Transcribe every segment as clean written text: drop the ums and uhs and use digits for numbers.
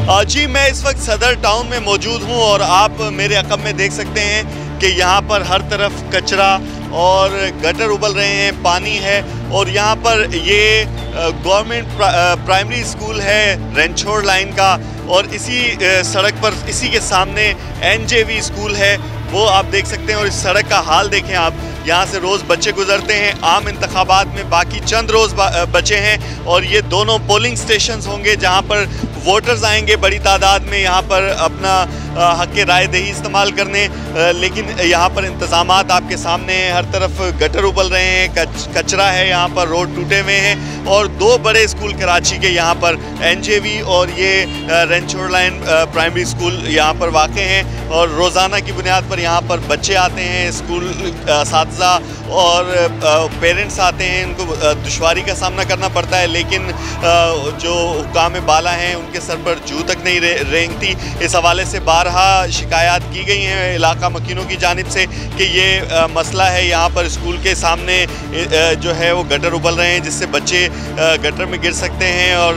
जी मैं इस वक्त सदर टाउन में मौजूद हूं और आप मेरे अक़ब में देख सकते हैं कि यहाँ पर हर तरफ कचरा और गटर उबल रहे हैं, पानी है। और यहाँ पर ये गवर्नमेंट प्राइमरी स्कूल है रेंचोड़ लाइन का, और इसी सड़क पर इसी के सामने NJV स्कूल है, वो आप देख सकते हैं। और इस सड़क का हाल देखें आप, यहाँ से रोज़ बच्चे गुजरते हैं। आम इंतखाबात में बाकी चंद रोज़ बचे हैं और ये दोनों पोलिंग स्टेशंस होंगे जहाँ पर वोटर्स आएंगे बड़ी तादाद में यहाँ पर अपना हक़ राय दही इस्तेमाल करने। लेकिन यहाँ पर इंतज़ामात आपके सामने हैं, हर तरफ गटर उबल रहे हैं, कचरा है, यहाँ पर रोड टूटे हुए हैं। और दो बड़े स्कूल कराची के यहाँ पर NJV और ये रेंचोड़ लाइन प्राइमरी स्कूल यहाँ पर वाक़ हैं। और रोज़ाना की बुनियाद पर यहाँ पर बच्चे आते हैं, स्कूल असातिज़ा और पेरेंट्स आते हैं, उनको दुश्वारी का सामना करना पड़ता है। लेकिन जो हुक्काम बाला हैं उनके सर पर जू तक नहीं रेंगती। इस हवाले से बारहा शिकायत की गई हैं इलाका मकीनों की जानिब से कि ये मसला है, यहाँ पर स्कूल के सामने जो है वो गटर उबल रहे हैं जिससे बच्चे गटर में गिर सकते हैं। और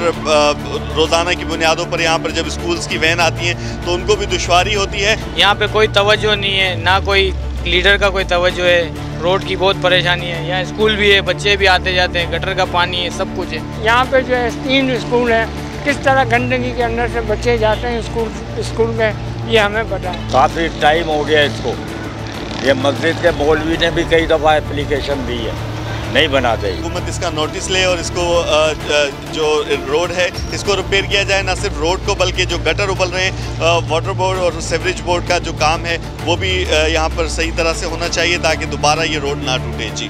रोज़ाना की बुनियादों पर यहाँ पर जब स्कूल्स की वैन आती हैं तो उनको भी दुश्वारी होती है। यहाँ पे कोई तवज्जो नहीं है, ना कोई लीडर का कोई तवज्जो है। रोड की बहुत परेशानी है, यहाँ स्कूल भी है, बच्चे भी आते जाते हैं, गटर का पानी है, सब कुछ है। यहाँ पे जो है 3 स्कूल है, किस तरह गंदगी के अंदर से बच्चे जाते हैं स्कूल में, ये हमें पता है। काफ़ी टाइम हो गया इसको। ये मस्जिद के मौलवी ने भी कई दफ़ा एप्लीकेशन दी है, नहीं बनाते। हुकूमत इसका नोटिस ले और इसको जो रोड है इसको रिपेयर किया जाए। ना सिर्फ रोड को बल्कि जो गटर उबल रहे हैं, वाटर बोर्ड और सीवरेज बोर्ड का जो काम है वो भी यहाँ पर सही तरह से होना चाहिए ताकि दोबारा ये रोड ना टूटे। जी।